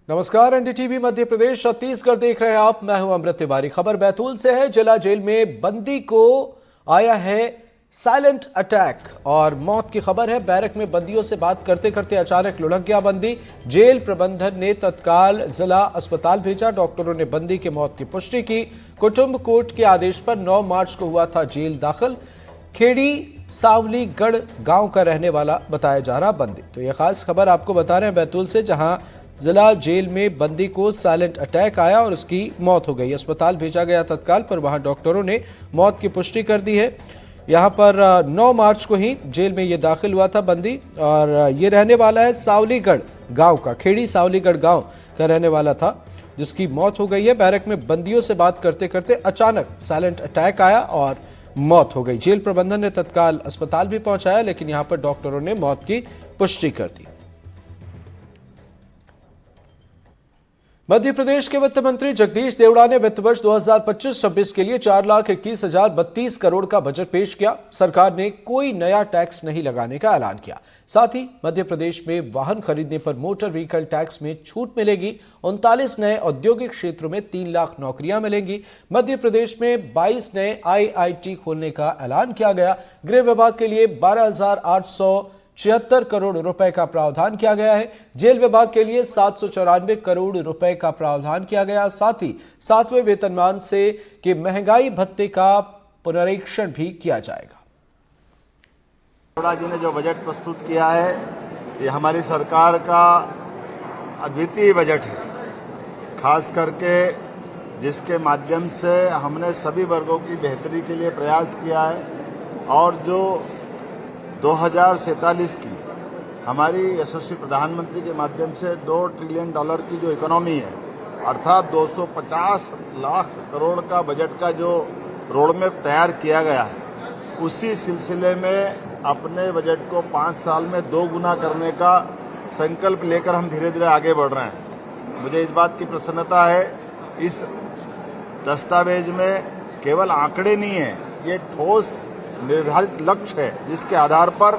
नमस्कार, एनडीटीवी मध्य प्रदेश छत्तीसगढ़ देख रहे हैं आप। मैं हूं अमृत तिवारी। खबर बैतूल से है। जिला जेल में बंदी को आया है साइलेंट अटैक और मौत की खबर है। बैरक में बंदियों से बात करते करते अचानक लुढ़क गया बंदी। जेल प्रबंधन ने तत्काल जिला अस्पताल भेजा। डॉक्टरों ने बंदी की मौत की पुष्टि की। कुटुंब कोर्ट के आदेश पर 9 मार्च को हुआ था जेल दाखिल। खेड़ी सावलीगढ़ गांव का रहने वाला बताया जा रहा बंदी। तो यह खास खबर आपको बता रहे हैं बैतूल से, जहां जिला जेल में बंदी को साइलेंट अटैक आया और उसकी मौत हो गई। अस्पताल भेजा गया तत्काल, पर वहां डॉक्टरों ने मौत की पुष्टि कर दी है। यहां पर 9 मार्च को ही जेल में ये दाखिल हुआ था बंदी और ये रहने वाला है सावलीगढ़ गांव का। खेड़ी सावलीगढ़ गांव का रहने वाला था जिसकी मौत हो गई है। बैरक में बंदियों से बात करते करते अचानक साइलेंट अटैक आया और मौत हो गई। जेल प्रबंधन ने तत्काल अस्पताल भी पहुंचाया, लेकिन यहां पर डॉक्टरों ने मौत की पुष्टि कर दी। मध्य प्रदेश के वित्त मंत्री जगदीश देवड़ा ने वित्त वर्ष 2025-26 के लिए 4,21,032 करोड़ का बजट पेश किया। सरकार ने कोई नया टैक्स नहीं लगाने का ऐलान किया। साथ ही मध्य प्रदेश में वाहन खरीदने पर मोटर व्हीकल टैक्स में छूट मिलेगी। 39 नए औद्योगिक क्षेत्रों में 3 लाख नौकरियां मिलेंगी। मध्य प्रदेश में 22 नए IIT खोलने का ऐलान किया गया। गृह विभाग के लिए 12,876 करोड़ रुपए का प्रावधान किया गया है। जेल विभाग के लिए 794 करोड़ रुपए का प्रावधान किया गया। साथ ही 7वें वेतनमान से के महंगाई भत्ते का पुनरीक्षण भी किया जाएगा। देवड़ा जी ने जो बजट प्रस्तुत किया है, ये हमारी सरकार का अद्वितीय बजट है, खास करके जिसके माध्यम से हमने सभी वर्गों की बेहतरी के लिए प्रयास किया है और जो 2047 की हमारी यशस्वी प्रधानमंत्री के माध्यम से $2 ट्रिलियन की जो इकोनॉमी है, अर्थात 250 लाख करोड़ का बजट का जो रोडमैप तैयार किया गया है, उसी सिलसिले में अपने बजट को 5 साल में 2 गुना करने का संकल्प लेकर हम धीरे धीरे आगे बढ़ रहे हैं। मुझे इस बात की प्रसन्नता है, इस दस्तावेज में केवल आंकड़े नहीं है, ये ठोस निर्धारित लक्ष्य है जिसके आधार पर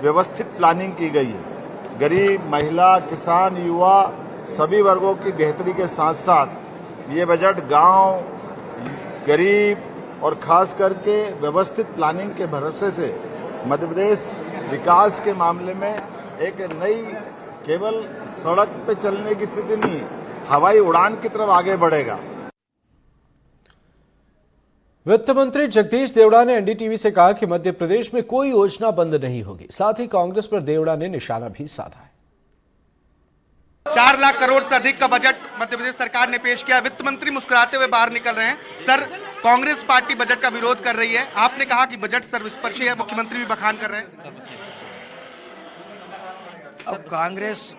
व्यवस्थित प्लानिंग की गई है। गरीब, महिला, किसान, युवा सभी वर्गों की बेहतरी के साथ साथ ये बजट गांव, गरीब और खास करके व्यवस्थित प्लानिंग के भरोसे से मध्य प्रदेश विकास के मामले में एक नई, केवल सड़क पे चलने की स्थिति नहीं, हवाई उड़ान की तरफ आगे बढ़ेगा। वित्त मंत्री जगदीश देवड़ा ने एनडीटीवी से कहा कि मध्य प्रदेश में कोई योजना बंद नहीं होगी। साथ ही कांग्रेस पर देवड़ा ने निशाना भी साधा है। 4 लाख करोड़ से अधिक का बजट मध्य प्रदेश सरकार ने पेश किया। वित्त मंत्री मुस्कुराते हुए बाहर निकल रहे हैं। सर, कांग्रेस पार्टी बजट का विरोध कर रही है। आपने कहा कि बजट सर्वस्पर्शी है, मुख्यमंत्री भी बखान कर रहे हैं। अब कांग्रेस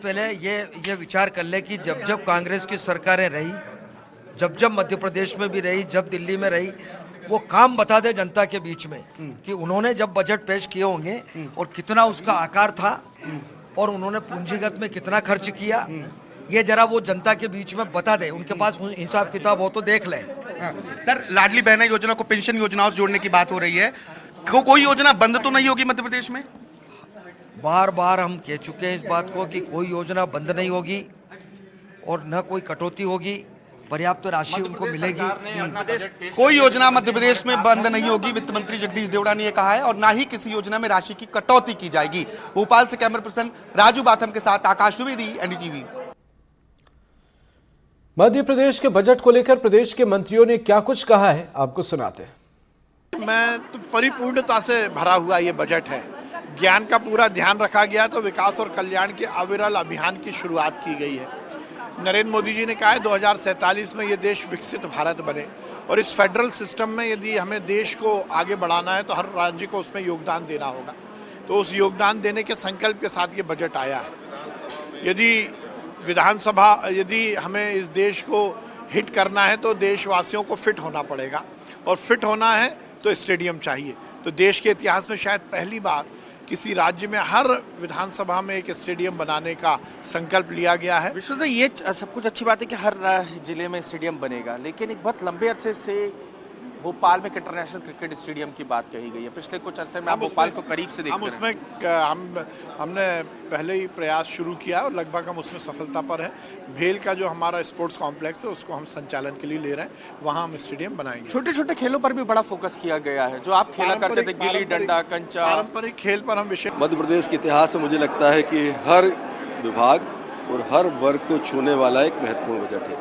पहले ये विचार कर ले कि जब जब कांग्रेस की सरकारें रही, जब जब मध्य प्रदेश में भी रही, जब दिल्ली में रही, वो काम बता दे जनता के बीच में कि उन्होंने जब बजट पेश किए होंगे और कितना उसका आकार था और उन्होंने पूंजीगत में कितना खर्च किया, ये जरा वो जनता के बीच में बता दे। उनके पास हिसाब किताब हो तो देख ले। सर, लाडली बहना योजना को पेंशन योजनाओं से जोड़ने की बात हो रही है। कोई योजना बंद तो नहीं होगी मध्य प्रदेश में? बार बार हम कह चुके हैं इस बात को कि कोई योजना बंद नहीं होगी और न कोई कटौती होगी। पर्याप्त राशि उनको मिलेगी। कोई योजना मध्य प्रदेश में बंद नहीं होगी, वित्त मंत्री जगदीश देवड़ा ने यह कहा है, और ना ही किसी योजना में राशि की कटौती की जाएगी। भोपाल से कैमरा पर्सन राजू बाथम के साथ आकाश द्विवेदी, एनडीटीवी। मध्य प्रदेश के बजट को लेकर प्रदेश के मंत्रियों ने क्या कुछ कहा है, आपको सुनाते हैं। मैं तो परिपूर्णता से भरा हुआ ये बजट है। ज्ञान का पूरा ध्यान रखा गया, तो विकास और कल्याण के अविरल अभियान की शुरुआत की गई है। नरेंद्र मोदी जी ने कहा है 2047 में ये देश विकसित भारत बने, और इस फेडरल सिस्टम में यदि हमें देश को आगे बढ़ाना है तो हर राज्य को उसमें योगदान देना होगा। तो उस योगदान देने के संकल्प के साथ ये बजट आया है। यदि हमें इस देश को हिट करना है तो देशवासियों को फिट होना पड़ेगा, और फिट होना है तो स्टेडियम चाहिए। तो देश के इतिहास में शायद पहली बार किसी राज्य में हर विधानसभा में एक स्टेडियम बनाने का संकल्प लिया गया है। विश्व से ये सब कुछ अच्छी बात है कि हर जिले में स्टेडियम बनेगा, लेकिन एक बहुत लंबे अरसे से भोपाल में एक इंटरनेशनल क्रिकेट स्टेडियम की बात कही गई है। पिछले कुछ अरसे में आप भोपाल को करीब से देखते हैं। हमने पहले ही प्रयास शुरू किया और लगभग हम उसमें सफलता पर है। भेल का जो हमारा स्पोर्ट्स कॉम्प्लेक्स है उसको हम संचालन के लिए ले रहे हैं, वहाँ हम स्टेडियम बनाएंगे। छोटे छोटे खेलों पर भी बड़ा फोकस किया गया है, जो आप खेला करते थे, गिल्ली डंडा, कंचा, पारंपरिक खेल पर हम विशेष। मध्य प्रदेश के इतिहास में मुझे लगता है कि हर विभाग और हर वर्ग को छूने वाला एक महत्वपूर्ण बजट है।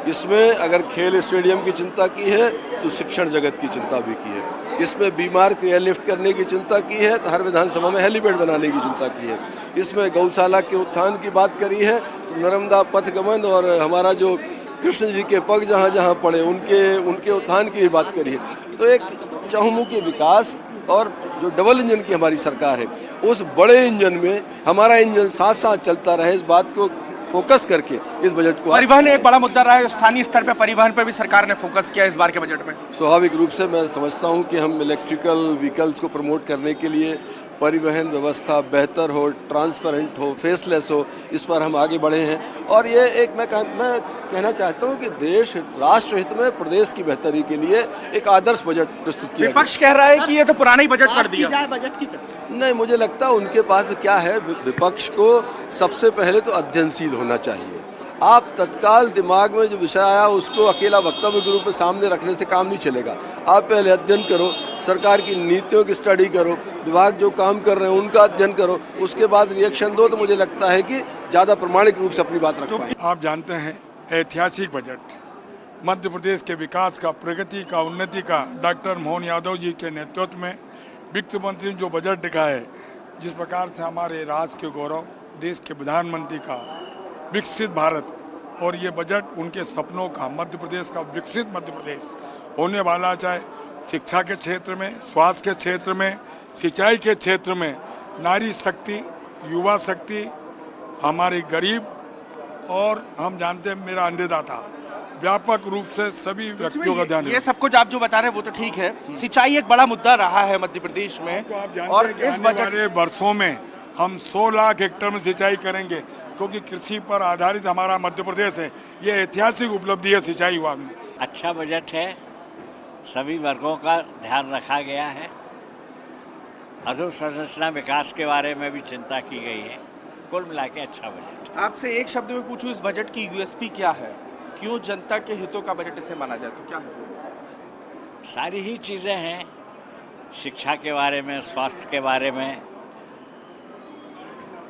इसमें अगर खेल स्टेडियम की चिंता की है तो शिक्षण जगत की चिंता भी की है। इसमें बीमार को एयरलिफ्ट करने की चिंता की है तो हर विधानसभा में हेलीपैड बनाने की चिंता की है। इसमें गौशाला के उत्थान की बात करी है तो नर्मदा पथगमन और हमारा जो कृष्ण जी के पग जहाँ जहाँ पड़े उनके उत्थान की बात करी है। तो एक चहुमुखी विकास और जो डबल इंजन की हमारी सरकार है, उस बड़े इंजन में हमारा इंजन साथ साथ चलता रहे, इस बात को फोकस करके इस बजट को। परिवहन एक बड़ा मुद्दा रहा है, स्थानीय स्तर पर परिवहन पर भी सरकार ने फोकस किया इस बार के बजट में। स्वाभाविक रूप से मैं समझता हूं कि हम इलेक्ट्रिकल व्हीकल्स को प्रमोट करने के लिए परिवहन व्यवस्था बेहतर हो, ट्रांसपेरेंट हो, फेसलेस हो, इस पर हम आगे बढ़े हैं। और ये एक मैं कहना चाहता हूं कि देश राष्ट्र हित में प्रदेश की बेहतरी के लिए एक आदर्श बजट प्रस्तुत किया। विपक्ष कह रहा है कि ये तो पुराना ही बजट कर दिया। बजट की नहीं, मुझे लगता है उनके पास क्या है, विपक्ष को सबसे पहले तो अध्ययनशील होना चाहिए। आप तत्काल दिमाग में जो विषय आया उसको अकेला वक्तव्य के रूप में सामने रखने से काम नहीं चलेगा। आप पहले अध्ययन करो, सरकार की नीतियों की स्टडी करो, विभाग जो काम कर रहे हैं उनका अध्ययन करो, उसके बाद रिएक्शन दो, तो मुझे लगता है कि ज़्यादा प्रमाणिक रूप से अपनी बात रख पाएंगे। आप जानते हैं ऐतिहासिक बजट मध्य प्रदेश के विकास का, प्रगति का, उन्नति का डॉक्टर मोहन यादव जी के नेतृत्व में वित्त मंत्री ने जो बजट दिखा है, जिस प्रकार से हमारे राज्य के गौरव, देश के प्रधानमंत्री का विकसित भारत, और ये बजट उनके सपनों का, मध्य प्रदेश का विकसित मध्य प्रदेश होने वाला, चाहे शिक्षा के क्षेत्र में, स्वास्थ्य के क्षेत्र में, सिंचाई के क्षेत्र में, नारी शक्ति, युवा शक्ति, हमारे गरीब, और हम जानते हैं मेरा अन्नदाता, व्यापक रूप से सभी व्यक्तियों का ध्यान। ये सब कुछ आप जो बता रहे हैं वो तो ठीक है, सिंचाई एक बड़ा मुद्दा रहा है मध्य प्रदेश में, और इस बजट वर्षों में हम 100 लाख हेक्टेयर में सिंचाई करेंगे, क्योंकि कृषि पर आधारित हमारा मध्य प्रदेश है। ये ऐतिहासिक उपलब्धि है सिंचाई विभाग में। अच्छा बजट है, सभी वर्गों का ध्यान रखा गया है, अधोसंरचना विकास के बारे में भी चिंता की गई है। कुल मिला के अच्छा बजट। आपसे एक शब्द में पूछूं, इस बजट की यूएसपी क्या है? क्यों जनता के हितों का बजट इसे माना जाए, तो क्या है? सारी ही चीज़ें हैं, शिक्षा के बारे में, स्वास्थ्य के बारे में,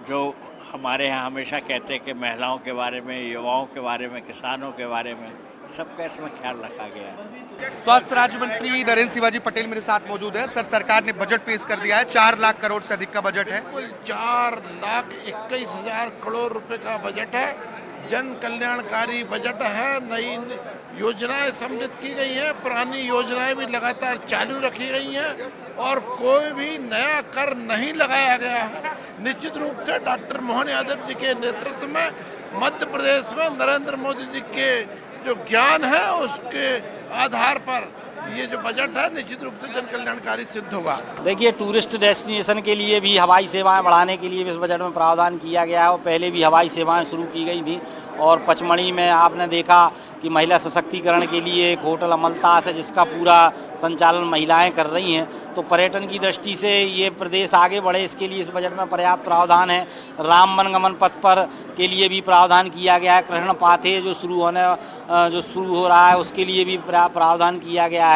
जो हमारे यहाँ हमेशा कहते हैं कि महिलाओं के बारे में, युवाओं के बारे में, किसानों के बारे में, सबका इसमें ख्याल रखा गया है। स्वास्थ्य राज्य मंत्री नरेंद्र शिवाजी पटेल मेरे साथ मौजूद है। सर, सरकार ने बजट पेश कर दिया है, 4 लाख करोड़ से अधिक का बजट है। 4,21,000 करोड़ रुपए का बजट है, जन कल्याणकारी बजट है। नई योजनाएं सम्मिलित की गई हैं, पुरानी योजनाएं भी लगातार चालू रखी गई हैं, और कोई भी नया कर नहीं लगाया गया है। निश्चित रूप से डॉक्टर मोहन यादव जी के नेतृत्व में मध्य प्रदेश में नरेंद्र मोदी जी के जो ज्ञान है उसके आधार पर ये जो बजट है निश्चित रूप से जन कल्याणकारी सिद्ध होगा। देखिए, टूरिस्ट डेस्टिनेशन के लिए भी हवाई सेवाएं बढ़ाने के लिए भी इस बजट में प्रावधान किया गया है, और पहले भी हवाई सेवाएं शुरू की गई थी। और पचमढ़ी में आपने देखा कि महिला सशक्तिकरण के लिए एक होटल अमलतास है, जिसका पूरा संचालन महिलाएं कर रही हैं। तो पर्यटन की दृष्टि से ये प्रदेश आगे बढ़े, इसके लिए इस बजट में पर्याप्त प्रावधान है। राम वनगमन पथ पर के लिए भी प्रावधान किया गया है। कृष्ण पाथे जो शुरू हो रहा है उसके लिए भी प्रावधान किया गया है।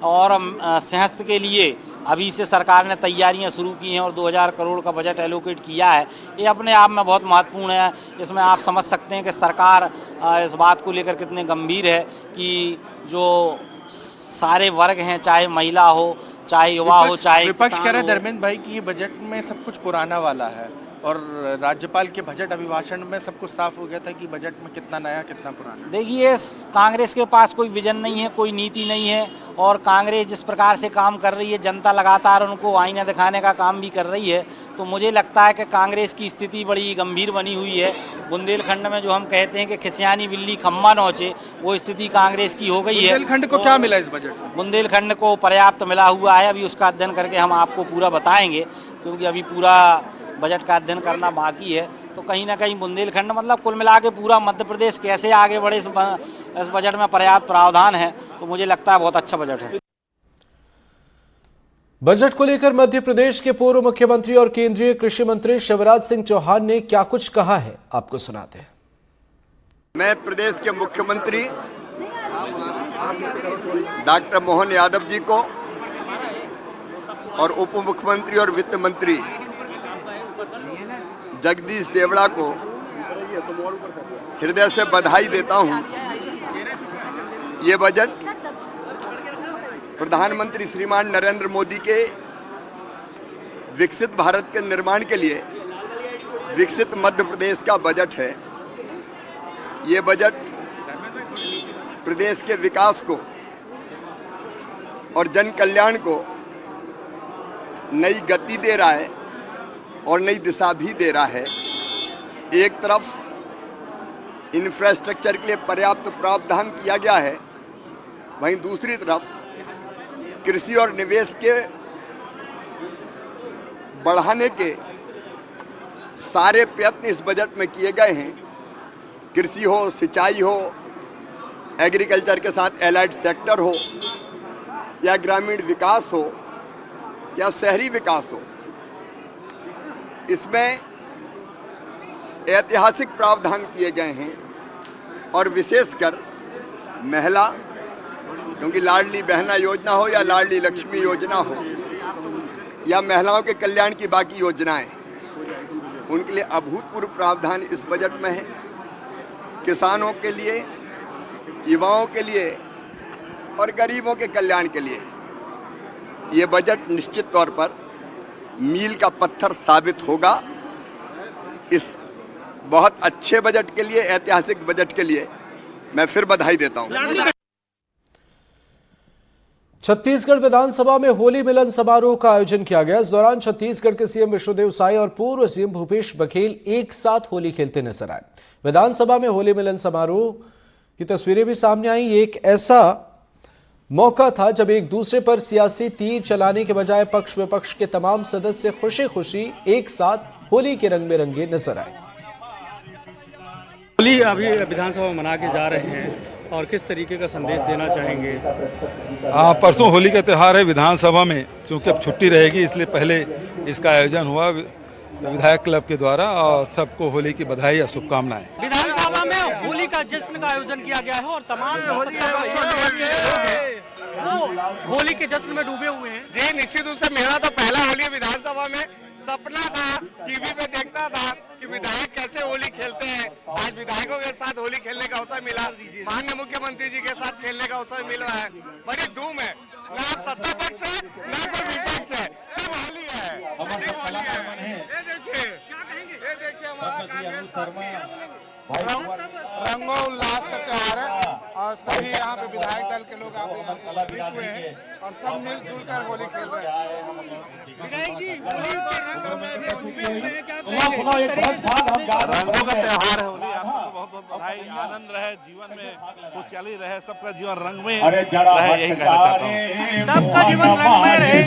और सहस्त्र के लिए अभी से सरकार ने तैयारियां शुरू की हैं और 2000 करोड़ का बजट एलोकेट किया है। ये अपने आप में बहुत महत्वपूर्ण है। इसमें आप समझ सकते हैं कि सरकार इस बात को लेकर कितने गंभीर है कि जो सारे वर्ग हैं, चाहे महिला हो, चाहे युवा हो, चाहे विपक्ष कह रहे हैं धर्मेंद्र भाई कि ये बजट में सब कुछ पुराना वाला है, और राज्यपाल के बजट अभिभाषण में सब कुछ साफ हो गया था कि बजट में कितना नया कितना पुराना। देखिए, कांग्रेस के पास कोई विजन नहीं है, कोई नीति नहीं है, और कांग्रेस जिस प्रकार से काम कर रही है, जनता लगातार उनको आईना दिखाने का काम भी कर रही है। तो मुझे लगता है कि कांग्रेस की स्थिति बड़ी गंभीर बनी हुई है। बुंदेलखंड में जो हम कहते हैं कि खिसियानी बिल्ली खम्मा नोचे, वो स्थिति कांग्रेस की हो गई है। बुंदेलखंड को क्या मिला इस बजट में? बुंदेलखंड को पर्याप्त मिला हुआ है, अभी उसका अध्ययन करके हम आपको पूरा बताएंगे, क्योंकि अभी पूरा बजट का अध्ययन करना बाकी है। तो कहीं ना कहीं बुंदेलखंड, मतलब कुल मिला के पूरा मध्य प्रदेश कैसे आगे बढ़े, इस बजट में पर्याप्त प्रावधान है। तो मुझे लगता है बहुत अच्छा बजट है। बजट को लेकर मध्य प्रदेश के पूर्व मुख्यमंत्री और केंद्रीय कृषि मंत्री शिवराज सिंह चौहान ने क्या कुछ कहा है, आपको सुनाते हैं। मैं प्रदेश के मुख्यमंत्री डॉक्टर मोहन यादव जी को और उप मुख्यमंत्री और वित्त मंत्री जगदीश देवड़ा को हृदय से बधाई देता हूं। ये बजट प्रधानमंत्री श्रीमान नरेंद्र मोदी के विकसित भारत के निर्माण के लिए विकसित मध्य प्रदेश का बजट है। ये बजट प्रदेश के विकास को और जन कल्याण को नई गति दे रहा है और नई दिशा भी दे रहा है। एक तरफ इंफ्रास्ट्रक्चर के लिए पर्याप्त प्रावधान किया गया है, वहीं दूसरी तरफ कृषि और निवेश के बढ़ाने के सारे प्रयत्न इस बजट में किए गए हैं। कृषि हो, सिंचाई हो, एग्रीकल्चर के साथ एलाइड सेक्टर हो, या ग्रामीण विकास हो, या शहरी विकास हो, इसमें ऐतिहासिक प्रावधान किए गए हैं। और विशेषकर महिला, क्योंकि लाडली बहना योजना हो या लाडली लक्ष्मी योजना हो या महिलाओं के कल्याण की बाकी योजनाएं, उनके लिए अभूतपूर्व प्रावधान इस बजट में है। किसानों के लिए, युवाओं के लिए और गरीबों के कल्याण के लिए ये बजट निश्चित तौर पर मील का पत्थर साबित होगा। इस बहुत अच्छे बजट के लिए, ऐतिहासिक बजट के लिए मैं फिर बधाई देता हूं। छत्तीसगढ़ विधानसभा में होली मिलन समारोह का आयोजन किया गया। इस दौरान छत्तीसगढ़ के सीएम विष्णुदेव साय और पूर्व सीएम भूपेश बघेल एक साथ होली खेलते नजर आए। विधानसभा में होली मिलन समारोह की तस्वीरें भी सामने आई। ये एक ऐसा मौका था जब एक दूसरे पर सियासी तीर चलाने के बजाय पक्ष विपक्ष के तमाम सदस्य खुशी खुशी एक साथ होली के रंग में रंगे नजर आए। होली अभी विधानसभा मना के जा रहे हैं और किस तरीके का संदेश देना चाहेंगे? परसों होली का त्यौहार है विधानसभा में, चूंकि अब छुट्टी रहेगी इसलिए पहले इसका आयोजन हुआ विधायक क्लब के द्वारा, और सबको होली की बधाई और शुभकामनाएं। विधानसभा में होली का जश्न का आयोजन किया गया है और तमाम वो होली के जश्न में डूबे हुए हैं। जी निश्चित रूप से मेरा तो पहला होली विधानसभा में सपना था, टीवी पे देखता था कि विधायक कैसे होली खेलते हैं। आज विधायकों के साथ होली खेलने का अवसर मिला, माननीय मुख्यमंत्री जी के साथ खेलने का अवसर मिला है। बड़ी धूम है, ना सत्ता पक्ष है ना कोई विपक्ष है, सब होली है। ये देखिए हमारा रंगों उल्लास का त्योहार है और सभी यहाँ पे विधायक दल के लोग उपस्थित हुए हैं और सब मिलजुल कर होली खेल रहे हैं। रंगों का त्योहार है होली, आप सबको बहुत बहुत बधाई। आनंद रहे, जीवन में खुशहाली रहे, सबका जीवन रंग में रहे, यही कहना चाहता हूँ। सबका जीवन रंग में रहे।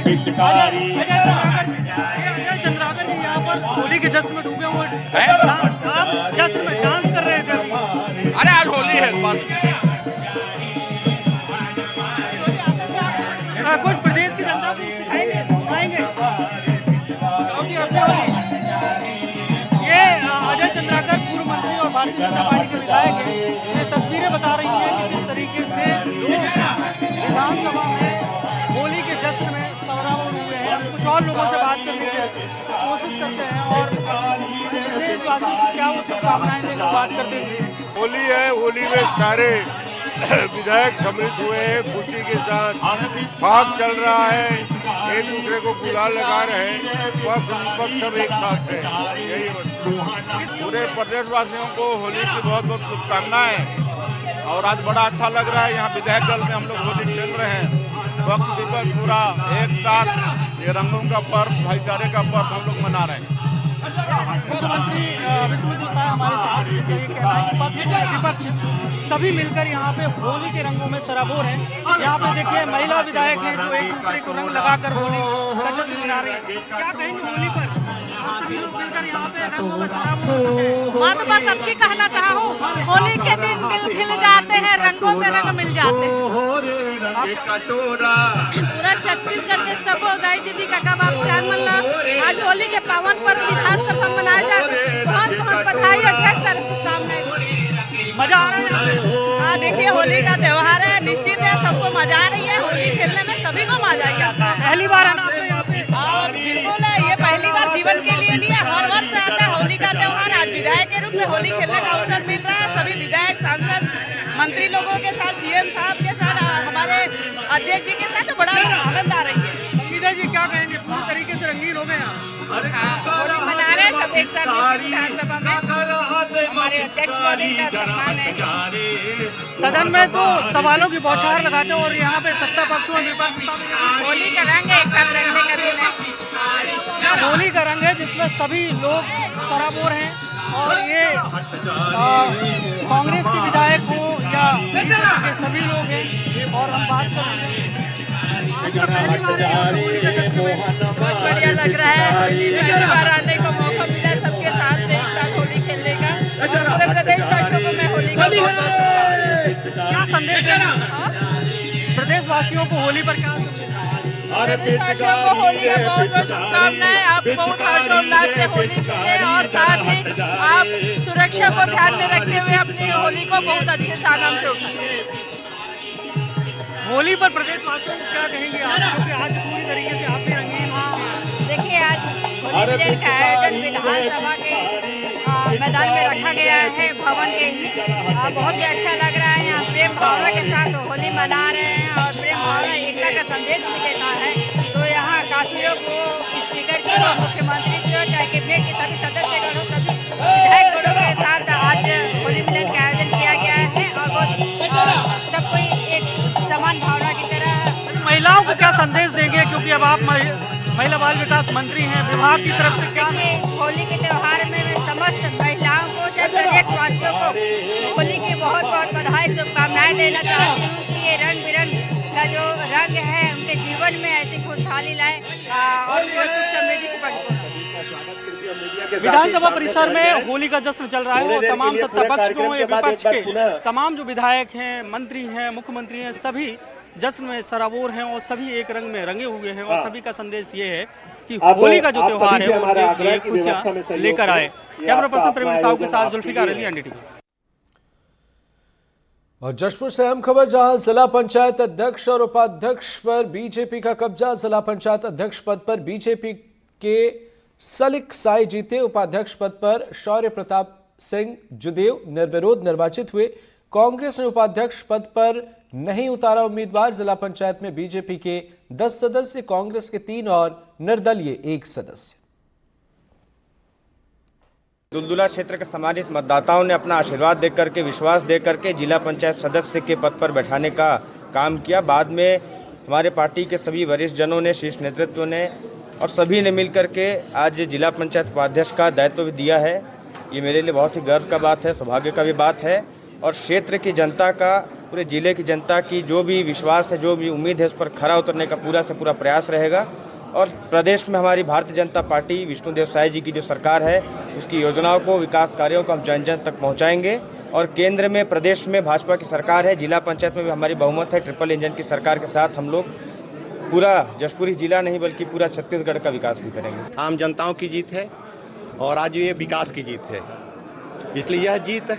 चंद्राकर जी यहाँ पर होली के जश्न में डूबे हुए हैं, आप जश्न में डांस कर रहे थे अभी। अरे आज होली है बस। कुछ प्रदेश की जनता को सिखाएंगे, सुनाएंगे। ये अजय चंद्राकर पूर्व मंत्री और भारतीय जनता पार्टी के विधायक हैं। ये तस्वीरें बता रही हैं कि किस तरीके से लोग विधानसभा में होली के जश्न में सराबोर हुए हैं। हम कुछ और लोगों से बात करने की कोशिश करते हैं और प्रदेशवासियों को क्या वो शुभकामनाएं देकर बात करते हैं। होली है, होली में सारे विधायक सम्मिलित हुए हैं, खुशी के साथ फाग चल रहा है, एक दूसरे को गुलाल लगा रहे हैं, पक्ष विपक्ष सब एक साथ है। यही पूरे प्रदेशवासियों को होली की बहुत बहुत शुभकामनाएं। और आज बड़ा अच्छा लग रहा है, यहाँ विधायक दल में हम लोग होली खेल रहे हैं, पक्ष विपक्ष पूरा एक साथ, ये रंगों का पर्व, भाईचारे का पर्व हम लोग मना रहे हैं। मुख्यमंत्री विष्णुदेव साय हमारे साथ ये कहना है कि पक्ष और विपक्ष सभी मिलकर यहाँ पे होली के रंगों में सराबोर हैं। यहाँ पे देखिए महिला विधायक हैं जो एक दूसरे को रंग लगाकर होली का जश्न मना रहे हैं। क्या कहेंगे होली पर? आप सभी लोग मिलकर यहाँ पे रंगों में सराबोर। मैं तो बस सबकी कहना चाहूँ, होली के दिन दिल खिल जाते हैं, रंगों में रंग मिल जाते हैं। आपका पूरा छत्तीसगढ़ के सब गाय दीदी काका बाप श्याम मल्ला आज होली के पावन पर्व विधानसभा मनाया जाए, बहुत बहुत बधाई और ढेर सारी शुभकामनाएं। मजा आ रहा है? हाँ देखिए होली का त्योहार है, निश्चित है सबको मजा आ रही है। होली खेलने में सभी को मजा ही आता है। पहली बार आना आपने यहाँ पे? हाँ बिल्कुल है, ये पहली बार जीवन के लिए नहीं है, हर वर्ष आता है होली का त्योहार। आज विधायक के रूप में होली खेलने का अवसर मिल रहा है। सभी विधायक, सांसद, मंत्री लोगों के साथ, सीएम साहब के साथ, हमारे अध्यक्ष जी के साथ तो बड़ा आनंद आ रही है। सीधा जी क्या कहेंगे, पूरी तरीके से रंगीन हो गए यहाँ? होली मना रहे सब एक साथ विधानसभा में। हमारे अध्यक्ष महोदय का सम्मान है। सदन में तो सवालों की बौछार लगाते हैं और यहाँ पे सत्ता पक्ष और विपक्ष। होली का रंग है, एक साथ रंगने का दिन है। होली का रंग है जिसमें सभी लोग सराबोर हैं और ये कांग्रेस के विधायक हो या बीजेपी के सभी लोग हैं। और हम बात कर रहे हैं, बहुत बढ़िया लग रहा है। होली में पहली बार आने का मौका मिला सबके साथ में एक साथ होली खेलने का। पूरे प्रदेशवासियों को मैं होली का क्या संदेश देना प्रदेशवासियों को होली पर? क्या प्रदेशवासियों को होली का बहुत बहुत शुभकामनाएं। आप बहुत हर्षोल्लास से होली खेलें और साथ ही आप सुरक्षा को ध्यान में रखते हुए अपनी होली को बहुत अच्छे से आराम से उठाएं। होली पर प्रदेशवासियों को क्या कहेंगे आप, क्योंकि आज पूरी तरीके से आप भी रंगीन? देखिए आज होली मिलन का आयोजन विधानसभा के मैदान में रखा गया है, भवन के ही। बहुत ही अच्छा लग रहा है। यहाँ प्रेम भावना के साथ होली मना रहे हैं और प्रेम भावना एकता का संदेश भी देता है। तो यहाँ काफी लोग स्पीकर जी हो, मुख्यमंत्री जी हो, चाहे कैबिनेट के सभी सदस्यगण हो, सभी विधायकगणों के साथ आज होली मिलन का आयोजन किया गया है और बहुत सब कोई एक समान भावना की तरह। महिलाओं को क्या संदेश देंगे, क्योंकि अब आप महिला बाल विकास मंत्री हैं, विभाग की तरफ से क्या? होली के त्योहार में मैं समस्त महिलाओं को, चाहे प्रदेशवासियों को होली की बहुत बहुत बधाई, शुभकामनाएं देना चाहती हूँ कि ये रंग बिरंग का जो रंग है उनके जीवन में ऐसी खुशहाली लाए और वो सुख समृद्धि से परिपूर्ण। विधानसभा परिसर में होली का जश्न चल रहा है और तमाम सत्ता पक्ष के या विपक्ष के तमाम जो विधायक हैं, मंत्री हैं, मुख्यमंत्री हैं, सभी जश्न में सराबोर हैं और सभी एक रंग में रंगे हुए हैं। और सभी का संदेश ये है कि होली का जो त्योहार है वो खुशियां लेकर आए। कैमरा पर्सन प्रवीण साहू के साथ जुल्फिकार अली, एनडीटीवी। और जशपुर से अहम खबर, जहां जिला पंचायत अध्यक्ष और उपाध्यक्ष पर बीजेपी का कब्जा। जिला पंचायत अध्यक्ष पद पर बीजेपी के सलिक साई जीते। उपाध्यक्ष पद पर शौर्य प्रताप सिंह जुदेव निर्विरोध निर्वाचित हुए। कांग्रेस ने उपाध्यक्ष पद पर नहीं उतारा उम्मीदवार। जिला पंचायत में बीजेपी के 10 सदस्य, कांग्रेस के 3 और निर्दलीय 1 सदस्य। दुलदुला क्षेत्र के सम्मानित मतदाताओं ने अपना आशीर्वाद दे करके, विश्वास दे करके जिला पंचायत सदस्य के पद पर बैठाने का काम किया। बाद में हमारे पार्टी के सभी वरिष्ठ जनों ने, शीर्ष नेतृत्व ने और सभी ने मिल करके आज जिला पंचायत उपाध्यक्ष का दायित्व भी दिया है। ये मेरे लिए बहुत ही गर्व का बात है, सौभाग्य का भी बात है। और क्षेत्र की जनता का, पूरे जिले की जनता की जो भी विश्वास है, जो भी उम्मीद है, उस पर खरा उतरने का पूरा से पूरा प्रयास रहेगा। और प्रदेश में हमारी भारतीय जनता पार्टी, विष्णुदेव साय जी की जो सरकार है, उसकी योजनाओं को, विकास कार्यों को हम जन जन तक पहुंचाएंगे। और केंद्र में, प्रदेश में भाजपा की सरकार है, जिला पंचायत में भी हमारी बहुमत है। ट्रिपल इंजन की सरकार के साथ हम लोग पूरा जशपुर जिला नहीं बल्कि पूरा छत्तीसगढ़ का विकास भी करेंगे। आम जनताओं की जीत है और आज ये विकास की जीत है, इसलिए यह जीत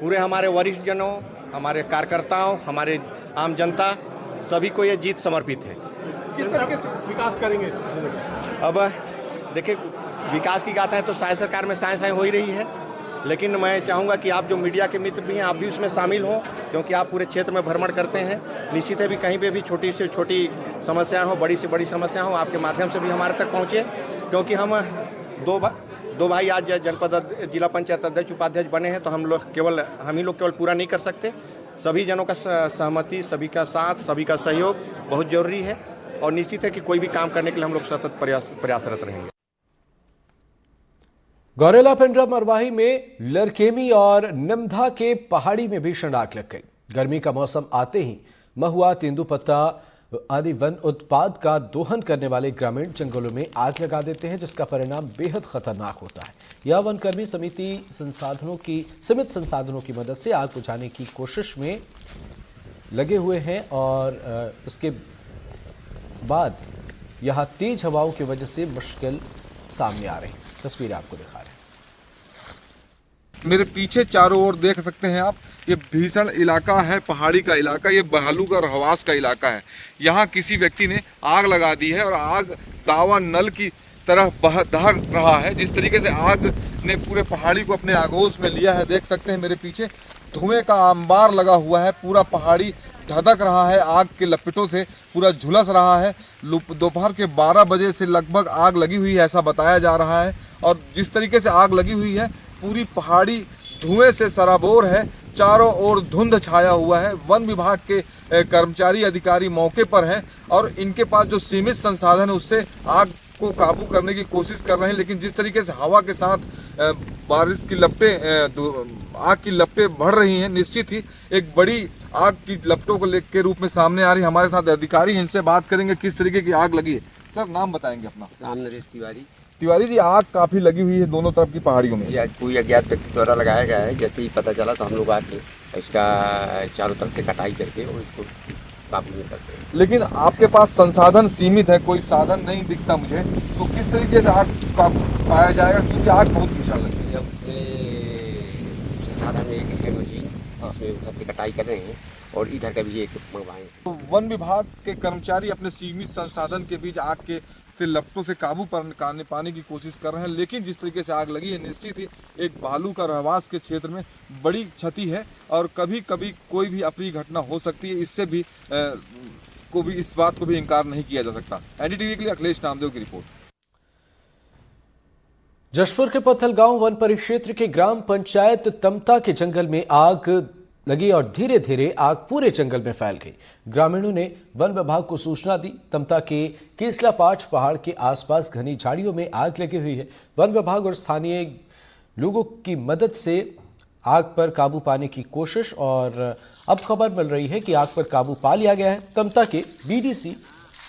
पूरे हमारे वरिष्ठ जनों, हमारे कार्यकर्ताओं, हमारे आम जनता सभी को ये जीत समर्पित है। किस तरीके से विकास करेंगे? अब देखिए, विकास की गाथा है तो साय सरकार में साय साय हो ही रही है, लेकिन मैं चाहूँगा कि आप जो मीडिया के मित्र भी हैं, आप भी उसमें शामिल हों, क्योंकि आप पूरे क्षेत्र में भ्रमण करते हैं। निश्चित है भी कहीं पे भी छोटी से छोटी समस्या हो, बड़ी से बड़ी समस्या हो, आपके माध्यम से भी हमारे तक पहुँचे, क्योंकि हम दो भाई आज जनपद जिला पंचायत अध्यक्ष उपाध्यक्ष बने हैं, तो हम ही लोग केवल पूरा नहीं कर सकते। सभी जनों का सहमति, सभी का साथ, सभी का सहयोग बहुत जरूरी है और निश्चित है कि कोई भी काम करने के लिए हम लोग सतत प्रयासरत रहेंगे। गौरेला पिंडरा मरवाही में लरकेमी और निमधा के पहाड़ी में भीषण आग लग गई। गर्मी का मौसम आते ही महुआ, तेंदुपत्ता आदि वन उत्पाद का दोहन करने वाले ग्रामीण जंगलों में आग लगा देते हैं, जिसका परिणाम बेहद खतरनाक होता है। यह वनकर्मी सीमित संसाधनों की मदद से आग बुझाने की कोशिश में लगे हुए हैं और उसके बाद यहाँ तेज हवाओं की वजह से मुश्किल सामने आ रही है। तस्वीरें आपको दिखा रहे हैं। मेरे पीछे चारों ओर देख सकते हैं आप, ये भीषण इलाका है, पहाड़ी का इलाका, ये भालू और हवास का इलाका है। यहाँ किसी व्यक्ति ने आग लगा दी है और आग दावा नल की तरह दहक रहा है। जिस तरीके से आग ने पूरे पहाड़ी को अपने आगोश में लिया है, देख सकते हैं मेरे पीछे धुएं का अंबार लगा हुआ है। पूरा पहाड़ी धधक रहा है, आग के लपेटों से पूरा झुलस रहा है। दोपहर के 12 बजे से लगभग आग लगी हुई है, ऐसा बताया जा रहा है। और जिस तरीके से आग लगी हुई है, पूरी पहाड़ी धुएं से सराबोर है, चारों ओर धुंध छाया हुआ है। वन विभाग के कर्मचारी अधिकारी मौके पर हैं और इनके पास जो सीमित संसाधन है उससे आग को काबू करने की कोशिश कर रहे हैं। लेकिन जिस तरीके से हवा के साथ बारिश की लपटें, आग की लपटें बढ़ रही हैं, निश्चित ही एक बड़ी आग की लपटों को के रूप में सामने आ रही है। हमारे साथ अधिकारी हैं, इनसे बात करेंगे किस तरीके की आग लगी है। सर, नाम बताएंगे अपना? राम नरेश तिवारी। तिवारी जी, आग काफी लगी हुई है दोनों तरफ की पहाड़ियों में। आज कोई अज्ञात व्यक्ति द्वारा लगाया गया है। जैसे ही पता चला तो हम लोग आके इसका चारों तरफ से कटाई करके और इसको काबू में करते हैं। लेकिन आपके पास संसाधन सीमित है, कोई साधन नहीं दिखता मुझे, तो किस तरीके से आग काबू पाया जाएगा, क्योंकि आग बहुत भीषण लगी है? संसाधन एक है मशीन, इसमें उधर से कटाई कर रहे हैं और इधर का भी एक मंगवाएं। तो वन विभाग के कर्मचारी अपने सीमित संसाधन के बीच आग के लपटों से काबू पाने की कोशिश कर रहे हैं। लेकिन जिस तरीके से आग लगी है, निश्चित ही एक भालू का रहवास के क्षेत्र में बड़ी क्षति है और कभी कभी कोई भी अप्रिय घटना हो सकती है। इससे भी इस बात को भी इनकार नहीं किया जा सकता। एनडीटीवी के लिए अखिलेश नामदेव की रिपोर्ट। जशपुर के पत्थलगांव वन परिक्षेत्र के ग्राम पंचायत तमता के जंगल में आग लगी और धीरे धीरे आग पूरे जंगल में फैल गई। ग्रामीणों ने वन विभाग को सूचना दी। तमता के केसला पाठ पहाड़ के आसपास घनी झाड़ियों में आग लगी हुई है। वन विभाग और स्थानीय लोगों की मदद से आग पर काबू पाने की कोशिश, और अब खबर मिल रही है कि आग पर काबू पा लिया गया है। तमता के बीडीसी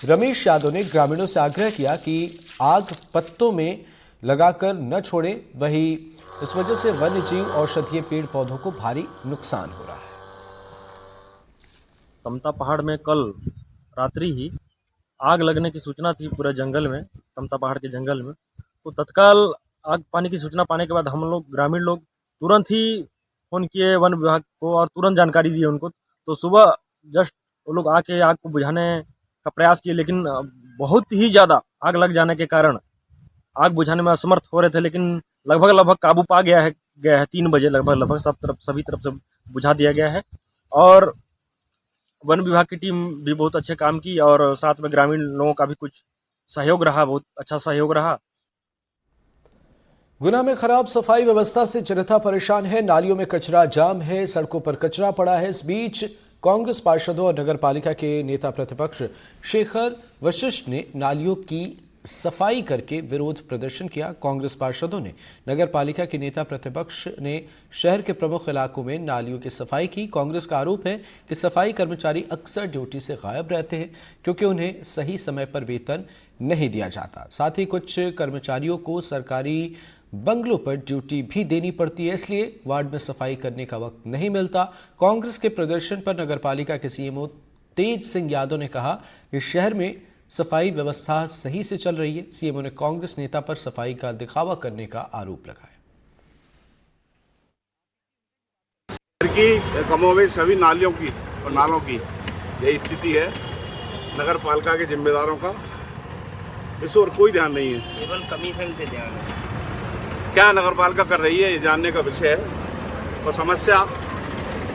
रमेश यादव ने ग्रामीणों से आग्रह किया कि आग पत्तों में लगाकर न छोड़ें। वहीं इस वजह से वन्य जीव औषधीय पेड़ पौधों को भारी नुकसान हो रहा है। तमता पहाड़ में कल रात्रि ही आग लगने की सूचना थी पूरे जंगल में, तमता पहाड़ के जंगल में। तो तत्काल आग पाने की सूचना पाने के बाद हम लोग ग्रामीण लोग तुरंत ही फोन किए वन विभाग को और तुरंत जानकारी दी उनको। तो सुबह जस्ट वो लोग आके आग को बुझाने का प्रयास किए, लेकिन बहुत ही ज़्यादा आग लग जाने के कारण आग बुझाने में असमर्थ हो रहे थे। लेकिन लगभग काबू पा गया है 3 बजे लगभग सभी तरफ से बुझा दिया गया है। और वन विभाग की टीम भी बहुत अच्छे काम की और साथ में ग्रामीण लोगों का भी कुछ सहयोग रहा, बहुत अच्छा सहयोग रहा। गुना में खराब सफाई व्यवस्था से जनता परेशान है। नालियों में कचरा जाम है, सड़कों पर कचरा पड़ा है। इस बीच कांग्रेस पार्षदों और नगर पालिका के नेता प्रतिपक्ष शेखर वशिष्ठ ने नालियों की सफाई करके विरोध प्रदर्शन किया। कांग्रेस पार्षदों ने नगर पालिका के नेता प्रतिपक्ष ने शहर के प्रमुख इलाकों में नालियों की सफाई की। कांग्रेस का आरोप है कि सफाई कर्मचारी अक्सर ड्यूटी से गायब रहते हैं क्योंकि उन्हें सही समय पर वेतन नहीं दिया जाता। साथ ही कुछ कर्मचारियों को सरकारी बंगलों पर ड्यूटी भी देनी पड़ती है, इसलिए वार्ड में सफाई करने का वक्त नहीं मिलता। कांग्रेस के प्रदर्शन पर नगरपालिका के सीएमओ तेज सिंह यादव ने कहा कि शहर में सफाई व्यवस्था सही से चल रही है। सीएमओ ने कांग्रेस नेता पर सफाई का दिखावा करने का आरोप लगाया। कमोबेश सभी नालियों की और नालों की यही स्थिति है। नगर पालिका के जिम्मेदारों का इस ओर कोई ध्यान नहीं है, केवल कमीशन पे ध्यान है। क्या नगर पालिका कर रही है ये जानने का विषय है और समस्या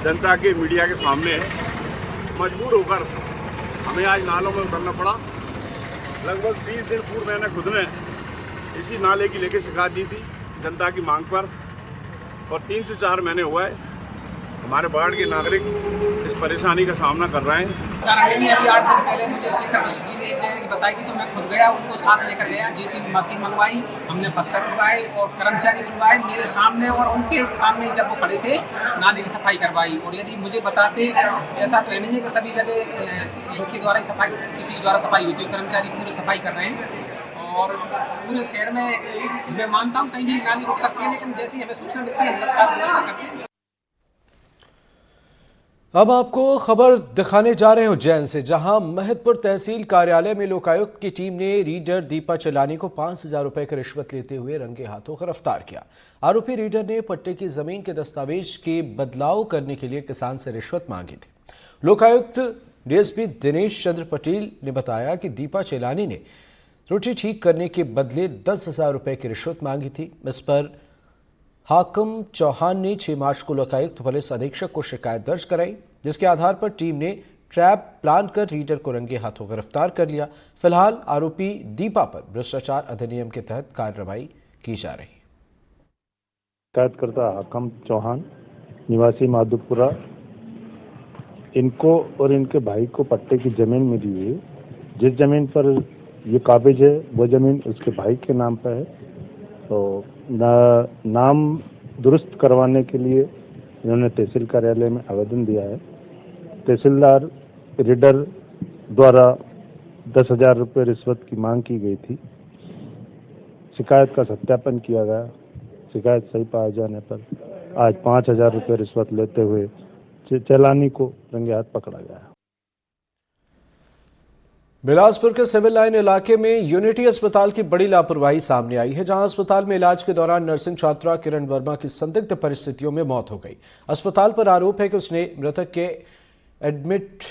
जनता के मीडिया के सामने है। मजबूर होकर हमें आज नालों में उतरना पड़ा। लगभग 30 दिन पूर्व मैंने खुद ने इसी नाले की लेके शिकायत दी थी जनता की मांग पर, और 3 से 4 महीने हुआ है हमारे वार्ड के नागरिक इस परेशानी का सामना कर रहे हैं। कारण में अभी 8 दिन पहले मुझे शेखर वशिष्ठ जी ने एक जगह की बताई थी, तो मैं खुद गया, उनको साथ लेकर गया। जेसीबी मशीन मंगवाई, हमने पत्थर उठवाए और कर्मचारी बुलवाए मेरे सामने, और उनके सामने जब वो खड़े थे नाले की सफाई करवाई। और यदि मुझे बताते, ऐसा तो है नहीं है कि सभी जगह इनके द्वारा ही सफाई, किसी के द्वारा सफाई होती है, कर्मचारी पूरे सफाई कर रहे हैं। और पूरे शहर में मैं मानता हूँ कहीं भी नाली रुक सकती है, लेकिन जैसे ही हमें सूचना मिलती है हम तत्काल व्यवस्था करते हैं। अब आपको खबर दिखाने जा रहे हैं उज्जैन से, जहां महतपुर तहसील कार्यालय में लोकायुक्त की टीम ने रीडर दीपा चलानी को 5,000 रुपए की रिश्वत लेते हुए रंगे हाथों गिरफ्तार किया। आरोपी रीडर ने पट्टे की जमीन के दस्तावेज के बदलाव करने के लिए किसान से रिश्वत मांगी थी। लोकायुक्त डीएसपी दिनेश चंद्र पटेल ने बताया कि दीपा चलानी ने त्रुटि ठीक करने के बदले 10,000 रुपए की रिश्वत मांगी थी। इस पर हाकिम चौहान ने 6 मार्च को लोकायुक्त पुलिस अधीक्षक को शिकायत दर्ज कराई, जिसके आधार पर टीम ने ट्रैप प्लान कर रीडर को रंगे हाथों गिरफ्तार कर लिया। फिलहाल आरोपी दीपा पर भ्रष्टाचार अधिनियम के तहत कार्रवाई की जा रही है। शिकायतकर्ता हाकिम चौहान निवासी माधुपुरा, इनको और इनके भाई को पट्टे की जमीन मिली हुई है। जिस जमीन पर ये काबिज है वो जमीन उसके भाई के नाम पर है। तो नाम दुरुस्त करवाने के लिए इन्होंने तहसील कार्यालय में आवेदन दिया है। तहसीलदार रीडर द्वारा 10,000 रुपये रिश्वत की मांग की गई थी। शिकायत का सत्यापन किया गया। शिकायत सही पाए जाने पर आज 5,000 रुपये रिश्वत लेते हुए चलानी को रंगे हाथ पकड़ा गया। बिलासपुर के सिविल लाइन इलाके में यूनिटी अस्पताल की बड़ी लापरवाही सामने आई है, जहां अस्पताल में इलाज के दौरान नर्सिंग छात्रा किरण वर्मा की संदिग्ध परिस्थितियों में मौत हो गई। अस्पताल पर आरोप है कि उसने मृतक के एडमिट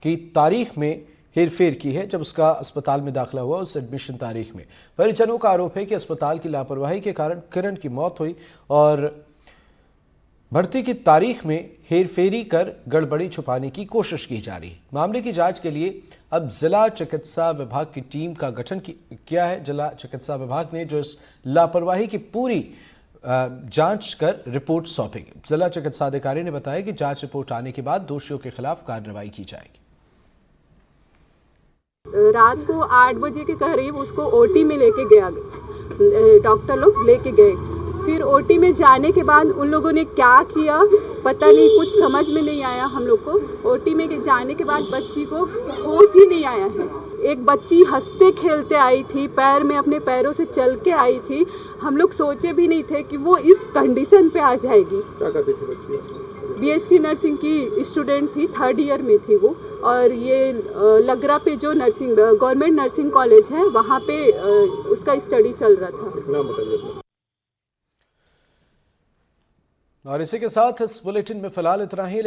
की तारीख में हेरफेर की है। जब उसका अस्पताल में दाखिला हुआ उस एडमिशन तारीख में परिजनों का आरोप है कि अस्पताल की लापरवाही के कारण किरण की मौत हुई और भर्ती की तारीख में हेरफेरी कर गड़बड़ी छुपाने की कोशिश की जा रही है। मामले की जांच के लिए अब जिला चिकित्सा विभाग की टीम का गठन किया है। जिला चिकित्सा विभाग ने जो इस लापरवाही की पूरी जांच कर रिपोर्ट सौंपेगी। जिला चिकित्सा अधिकारी ने बताया कि जांच रिपोर्ट आने के बाद दोषियों के खिलाफ कार्रवाई की जाएगी। रात को 8 बजे के करीब उसको ओटी में लेके गया, डॉक्टर लोग लेके गए। फिर ओटी में जाने के बाद उन लोगों ने क्या किया पता नहीं, कुछ समझ में नहीं आया हम लोग को। ओटी में जाने के बाद बच्ची को होश ही नहीं आया है। एक बच्ची हंसते खेलते आई थी, पैर में अपने पैरों से चल के आई थी। हम लोग सोचे भी नहीं थे कि वो इस कंडीशन पे आ जाएगी। क्या करती थी बच्ची? बीएससी नर्सिंग की स्टूडेंट थी, 3rd ईयर में थी वो। और ये लगरा पे जो नर्सिंग गवर्नमेंट नर्सिंग कॉलेज है वहाँ पे उसका स्टडी चल रहा था। और इसी के साथ इस बुलेटिन में फिलहाल इतना ही।